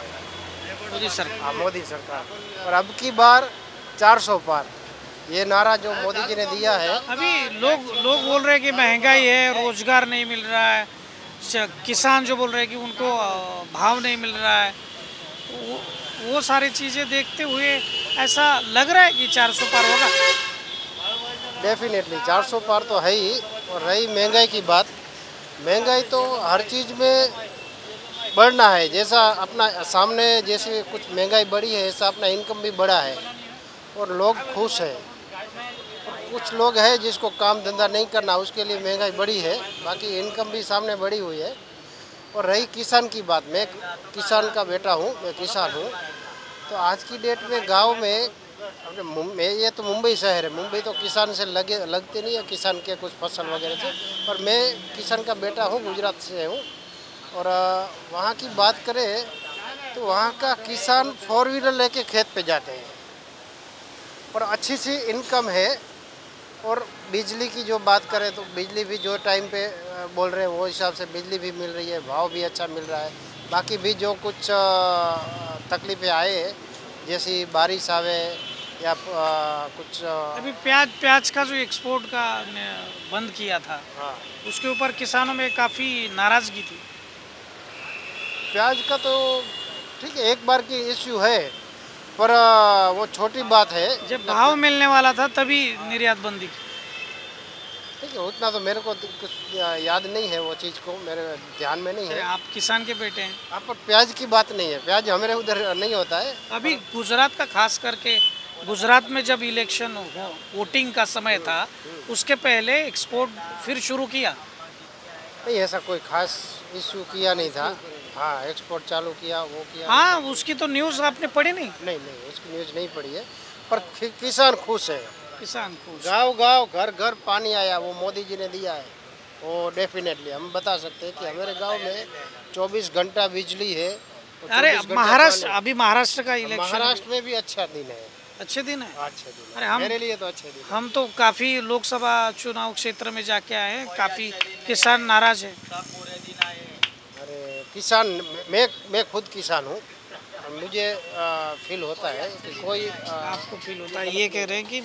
[SPEAKER 9] मोदी सरकार।
[SPEAKER 4] हाँ, मोदी सरकार। और अब की बार 400 पार, ये नारा जो मोदी जी ने दिया है।
[SPEAKER 9] अभी लोग बोल रहे हैं कि महंगाई है, रोजगार नहीं मिल रहा है, किसान जो बोल रहे हैं कि उनको भाव नहीं मिल रहा है, वो सारी चीज़ें देखते हुए ऐसा लग रहा है कि 400 पार होगा।
[SPEAKER 4] डेफिनेटली 400 पार तो है ही। और रही महंगाई की बात, महंगाई तो हर चीज़ में बढ़ना है। जैसा अपना सामने जैसे कुछ महंगाई बढ़ी है, ऐसा अपना इनकम भी बढ़ा है और लोग खुश हैं। कुछ लोग हैं जिसको काम धंधा नहीं करना, उसके लिए महंगाई बढ़ी है, बाकी इनकम भी सामने बढ़ी हुई है। और रही किसान की बात, मैं किसान का बेटा हूँ, मैं किसान हूँ, तो आज की डेट में गांव में ये तो मुंबई शहर है, मुंबई तो किसान से लगते नहीं है, किसान के कुछ फसल वगैरह से। पर मैं किसान का बेटा हूँ, गुजरात से हूँ। और वहाँ की बात करें तो वहाँ का किसान 4 व्हीलर लेके खेत पे जाते हैं और अच्छी सी इनकम है। और बिजली की जो बात करें तो बिजली भी जो टाइम पे बोल रहे हैं वो हिसाब से बिजली भी मिल रही है, भाव भी अच्छा मिल रहा है। बाकी भी जो कुछ तकलीफ़ें आए हैं, जैसी बारिश आवे या कुछ
[SPEAKER 9] अभी प्याज का जो एक्सपोर्ट का बंद किया था,
[SPEAKER 4] हाँ,
[SPEAKER 9] उसके ऊपर किसानों में काफ़ी नाराज़गी थी।
[SPEAKER 4] प्याज का तो ठीक है, एक बार की इश्यू है, पर वो छोटी बात है।
[SPEAKER 9] जब भाव मिलने वाला था तभी निर्यात बंदी की।
[SPEAKER 4] ठीक है, उतना तो मेरे को कुछ याद नहीं है, वो चीज़ को मेरे ध्यान में नहीं है।
[SPEAKER 9] आप किसान के बेटे हैं।
[SPEAKER 4] आप पर प्याज की बात नहीं है, प्याज हमारे उधर नहीं होता है।
[SPEAKER 9] अभी गुजरात का खास करके, गुजरात में जब इलेक्शन वोटिंग का समय था, उसके पहले एक्सपोर्ट फिर शुरू किया।
[SPEAKER 4] नहीं, ऐसा कोई खास इशू किया नहीं था। हाँ, एक्सपोर्ट चालू किया, वो किया।
[SPEAKER 9] हाँ, उसकी तो न्यूज़ आपने पढ़ी नहीं?
[SPEAKER 4] नहीं, उसकी न्यूज़ नहीं पढ़ी है, पर किसान खुश है।
[SPEAKER 9] किसान खुश।
[SPEAKER 4] गांव घर घर पानी आया, वो मोदी जी ने दिया है। वो डेफिनेटली हम बता सकते हैं कि हमारे गांव में 24 घंटा बिजली है।
[SPEAKER 9] अरे महाराष्ट्र, अभी महाराष्ट्र का इलेक्शन,
[SPEAKER 4] महाराष्ट्र में भी अच्छा दिन है।
[SPEAKER 9] अच्छे दिन है।
[SPEAKER 4] अच्छे दिन।
[SPEAKER 9] अरे
[SPEAKER 4] मेरे लिए तो अच्छे दिन।
[SPEAKER 9] हम तो काफ़ी लोकसभा चुनाव क्षेत्र में जाके आए हैं, काफ़ी किसान नाराज है।
[SPEAKER 4] अरे किसान, मैं खुद किसान हूँ, मुझे फील होता है कि कोई
[SPEAKER 9] आपको फील होता है, ये कह रहे हैं कि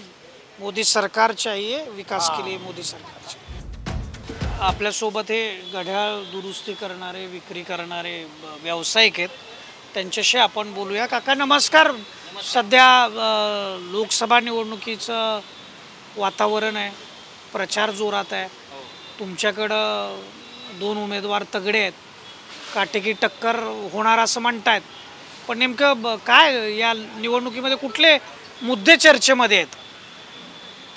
[SPEAKER 9] मोदी सरकार चाहिए, विकास के लिए मोदी सरकार चाहिए। आपल्यासोबत हे घड्याळ दुरुस्ती करणारे, विक्री करणारे व्यावसायिक आहेत, त्यांच्याशी आपण बोलूया. काका नमस्कार. सध्या लोकसभा निवडणुकीचं वातावरण आहे, प्रचार जोरात आहे. तुमच्याकडं 2 उमेदवार तगडे आहेत, काटेकी टक्कर होणार असं म्हणतायत. पण नेमकं काय या निवडणुकीमध्ये कुठले मुद्दे चर्चेमध्ये आहेत?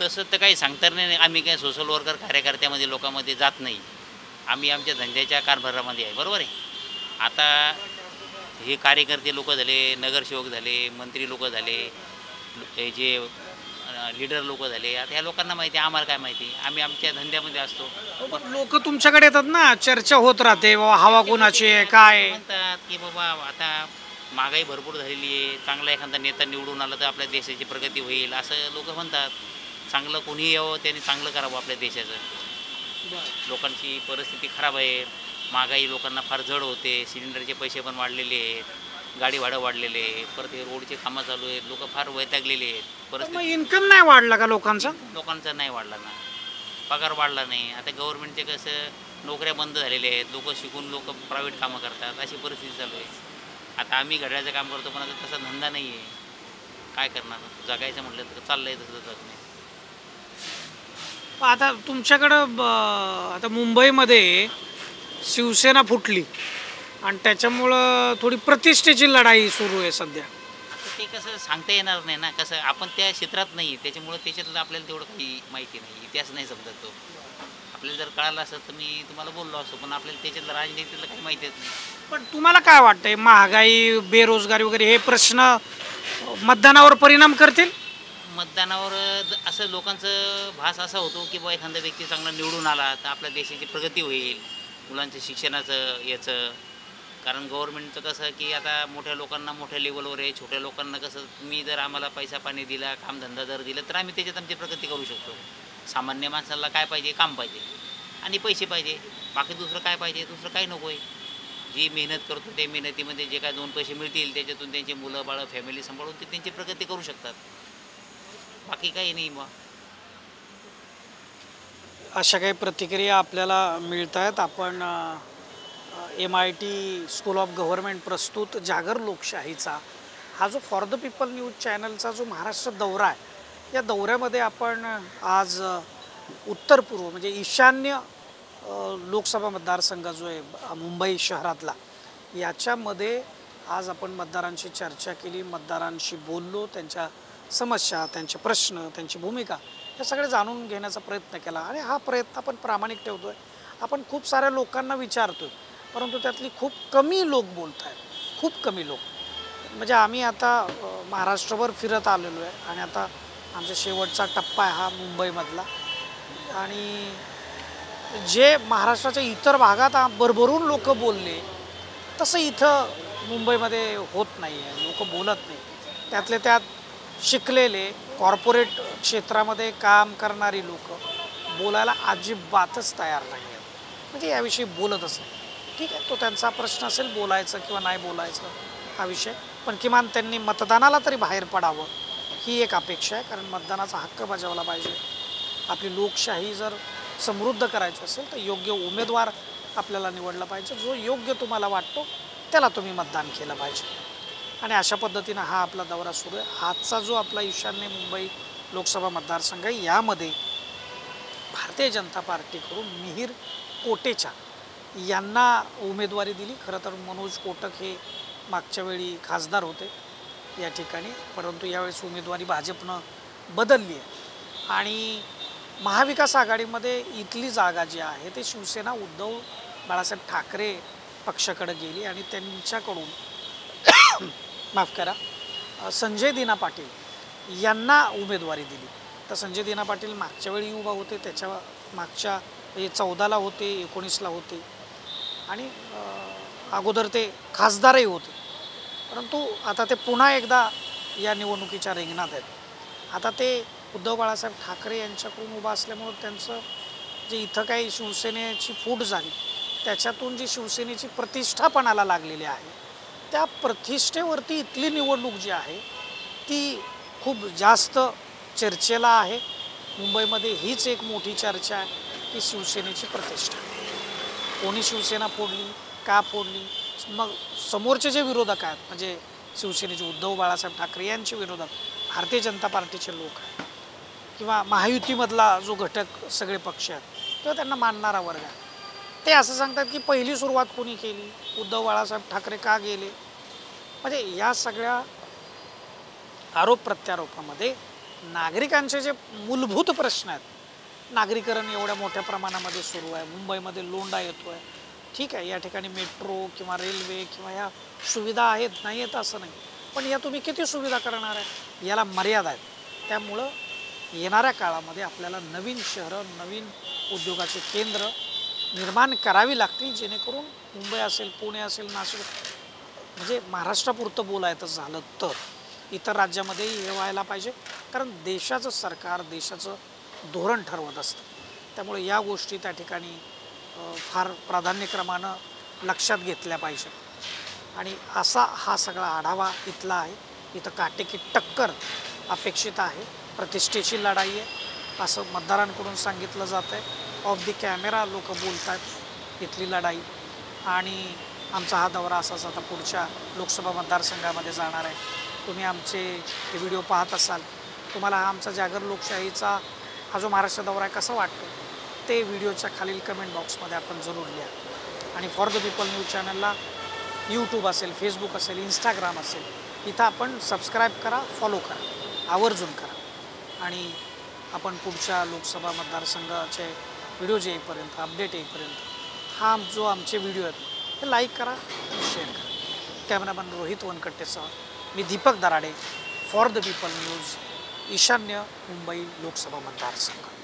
[SPEAKER 12] तसं तर काही सांगता नाही. आम्ही काही सोशल वर्कर कार्यकर्त्यामध्ये लोकांमध्ये जात नाही. आम्ही आमच्या धंद्याच्या कारभारामध्ये आहे, बरोबर आहे. आता हे कार्यकर्ते लोक झाले, नगरसेवक झाले, मंत्री लोक झाले, हे जे लीडर लोक झाले, आता ह्या लोकांना माहिती आहे, आम्हाला काय माहिती. आम्ही आमच्या धंद्यामध्ये असतो.
[SPEAKER 9] लोक तुमच्याकडे येतात ना, चर्चा होत राहते, बाबा हवा कोणाची आहे, काय
[SPEAKER 12] म्हणतात की बाबा आता महागाई भरपूर झालेली आहे, चांगला एखादा नेता निवडून आला तर आपल्या देशाची प्रगती होईल असं लोक म्हणतात. चांगलं कोणीही यावं, त्यांनी चांगलं करावं आपल्या देशाचं. लोकांची परिस्थिती खराब आहे, महागाई लोकांना फार जड होते, सिलेंडरचे पैसे पण वाढलेले आहेत, गाडी भाडं वाढलेले आहे, परत हे रोडचे कामं चालू आहेत, लोक फार वैतागलेले आहेत. परिस्थिती
[SPEAKER 9] इन्कम नाही वाढला का लोकांचा?
[SPEAKER 12] लोकांचा नाही वाढला ना, पगार वाढला नाही. आता गव्हर्नमेंटचे कसं नोकऱ्या बंद झालेल्या आहेत, लोक शिकून लोक प्रायव्हेट कामं करतात, अशी परिस्थिती चालू आहे. आता आम्ही घड्याळाचं काम करतो, पण आता तसा धंदा नाही आहे, काय करणार. जगायचं म्हटलं तर चाललं आहे तसं जगणे.
[SPEAKER 9] आता तुमच्याकडं आता मुंबईमध्ये शिवसेना फुटली आणि त्याच्यामुळं थोडी प्रतिष्ठेची लढाई सुरू आहे सध्या.
[SPEAKER 12] ते कसं सांगता येणार नाही ना, कसं आपण त्या क्षेत्रात नाही, त्याच्यामुळं त्याच्यातलं आपल्याला तेवढं काही माहिती नाही, इतिहास नाही समजत तो. आपल्याला जर कळालं असतं तर मी तुम्हाला बोललो असतो, पण आपल्याला त्याच्यातलं राजनीतीतलं काही माहितीच नाही.
[SPEAKER 9] पण तुम्हाला काय वाटतंय, महागाई, बेरोजगारी वगैरे हे प्रश्न मतदानावर परिणाम करतील?
[SPEAKER 12] मतदानावर असं लोकांचं भास असा होतो की बा एखादा व्यक्ती चांगला निवडून आला तर आपल्या देशाची प्रगती होईल, मुलांचं शिक्षणाचं याचं. कारण गव्हर्नमेंटचं कसं की आता मोठ्या लोकांना मोठ्या लेवलवर आहे, छोट्या लोकांना कसं तुम्ही जर आम्हाला पैसा पाणी दिला, कामधंदा जर दिला तर आम्ही त्याच्यात आमची प्रगती करू शकतो. सामान्य माणसाला काय पाहिजे, काम पाहिजे आणि पैसे पाहिजे, बाकी दुसरं काय पाहिजे, दुसरं काही नको आहे. जी मेहनत करतो त्या मेहनतीमध्ये जे काय 2 पैसे मिळतील त्याच्यातून त्यांचे मुलं बाळं फॅमिली सांभाळून ते त्यांची प्रगती करू शकतात, बाकी काही नाही. मग
[SPEAKER 9] अशा काही प्रतिक्रिया आपल्याला मिळत आहेत. आपण MIT स्कूल ऑफ गव्हर्नमेंट प्रस्तुत जागर लोकशाहीचा हा जो फॉर द पीपल न्यूज चॅनलचा जो महाराष्ट्र दौरा आहे, या दौऱ्यामध्ये आपण आज उत्तर पूर्व म्हणजे ईशान्य लोकसभा मतदारसंघ जो आहे मुंबई शहरातला, याच्यामध्ये आज आपण मतदारांशी चर्चा केली, मतदारांशी बोललो, त्यांच्या समस्या, त्यांचे प्रश्न, त्यांची भूमिका हे सगळे जाणून घेण्याचा प्रयत्न केला. आणि हा प्रयत्न आपण प्रामाणिक ठेवतो आहे. आपण खूप साऱ्या लोकांना विचारतो आहे, परंतु त्यातली खूप कमी लोक बोलत आहेत, खूप कमी लोक. म्हणजे आम्ही आता महाराष्ट्रभर फिरत आलेलो आहे आणि आता आमचा शेवटचा टप्पा आहे हा मुंबईमधला. आणि जे महाराष्ट्राच्या इतर भागात भरभरून लोक बोलले तसं इथं मुंबईमध्ये होत नाही आहे, लोक बोलत नाही. त्यातले त्यात शिकलेले कॉर्पोरेट क्षेत्रामध्ये काम करणारी लोक बोलायला अजिबातच तयार नाही आहेत, म्हणजे याविषयी बोलतच नाही. ठीक आहे, तो त्यांचा प्रश्न असेल बोलायचं किंवा नाही बोलायचं हा विषय, पण किमान त्यांनी मतदानाला तरी बाहेर पडावं ही एक अपेक्षा आहे. कारण मतदानाचा हक्क बजावला पाहिजे. आपली लोकशाही जर समृद्ध करायची असेल तर योग्य उमेदवार आपल्याला निवडला पाहिजे, जो योग्य तुम्हाला वाटतो त्याला तुम्ही मतदान केलं पाहिजे. आणि अशा पद्धतीनं हा आपला दौरा सुरू आहे. आजचा जो आपला ईशान्य मुंबई लोकसभा मतदारसंघ आहे, यामध्ये भारतीय जनता पार्टीकडून मिहीर कोटेचा यांना उमेदवारी दिली. खरं तर मनोज कोटक हे मागच्या वेळी खासदार होते या ठिकाणी, परंतु यावेळेस उमेदवारी भाजपनं बदलली आहे. आणि महाविकास आघाडीमध्ये इथली जागा जी आहे ते शिवसेना उद्धव बाळासाहेब ठाकरे पक्षाकडे गेली आणि त्यांच्याकडून माफ करा संजय दिना पाटील यांना उमेदवारी दिली. तर संजय दिना पाटील मागच्या वेळी उभा होते, त्याच्या मागच्या 14ला होते, 19ला होते आणि अगोदर ते खासदारही होते. परंतु आता ते पुन्हा एकदा या निवडणुकीच्या रिंगणात आहेत. आता ते उद्धव बाळासाहेब ठाकरे यांच्याकडून उभा असल्यामुळं त्यांचं जे इथं काही शिवसेनेची फूट झाली त्याच्यातून जी शिवसेनेची प्रतिष्ठा पणाला लागलेली आहे, त्या प्रतिष्ठेवरती इथली निवडणूक जी आहे ती खूप जास्त चर्चेला आहे. मुंबईमध्ये हीच एक मोठी चर्चा आहे की शिवसेनेची प्रतिष्ठा, कोणी शिवसेना फोडली, का फोडली. मग समोरचे जे विरोधक आहेत म्हणजे शिवसेनेचे उद्धव बाळासाहेब ठाकरे यांचे विरोधक भारतीय जनता पार्टीचे लोक आहेत किंवा महायुतीमधला जो घटक सगळे पक्ष आहेत किंवा त्यांना मानणारा वर्ग आहे, ते असं सांगतात की पहिली सुरुवात कोणी केली, उद्धव बाळासाहेब ठाकरे का गेले. म्हणजे या सगळ्या आरोप प्रत्यारोपामध्ये नागरिकांचे जे मूलभूत प्रश्न आहेत, नागरीकरण एवढ्या मोठ्या प्रमाणामध्ये सुरू आहे, मुंबईमध्ये लोंढा येतो आहे. ठीक आहे, या ठिकाणी मेट्रो किंवा रेल्वे किंवा ह्या सुविधा आहेत, नाही आहेत असं नाही, पण या तुम्ही किती सुविधा करणार आहे, याला मर्यादा आहेत. त्यामुळं येणाऱ्या काळामध्ये आपल्याला नवीन शहरं, नवीन उद्योगाचे केंद्र निर्माण करावी लागतील, जेणेकरून मुंबई असेल, पुणे असेल, नाशिक म्हणजे महाराष्ट्रापुरतं बोलायचं झालं तर इतर राज्यामध्येही हे व्हायला पाहिजे. कारण देशाचं सरकार देशाचं धोरण ठरवत असतं, त्यामुळे या गोष्टी त्या ठिकाणी फार प्राधान्यक्रमानं लक्षात घेतल्या पाहिजे. आणि असा हा सगळा आढावा इथला आहे. इथं काटेकी टक्कर अपेक्षित आहे, प्रतिष्ठेची लढाई आहे असं मतदारांकडून सांगितलं जातं आहे. ऑफ दी कॅमेरा लोक बोलत आहेत इथली लढाई. आणि आमचा हा दौरा असाच आता पुढच्या लोकसभा मतदारसंघामध्ये जाणार आहे. तुम्ही आमचे हे व्हिडिओ पाहत असाल, तुम्हाला हा आमचा जागर लोकशाहीचा हा जो महाराष्ट्र दौरा आहे कसा वाटतो ते व्हिडिओच्या खालील कमेंट बॉक्समध्ये आपण जरूर लिहा. आणि फॉर द पीपल न्यूज चॅनलला यूट्यूब असेल, फेसबुक असेल, इंस्टाग्राम असेल, इथं आपण सबस्क्राईब करा, फॉलो करा, आवर्जून करा. आणि आपण पुढच्या लोकसभा मतदारसंघाचे व्हिडिओज येईपर्यंत, अपडेट येईपर्यंत हा जो आमचे व्हिडिओ आहेत ते लाईक करा आणि शेअर करा. कॅमेरामॅन रोहित वनकट्टेसह मी Deepak Darade, for the people news, ईशान्य मुंबई लोकसभा मतदारसंघ.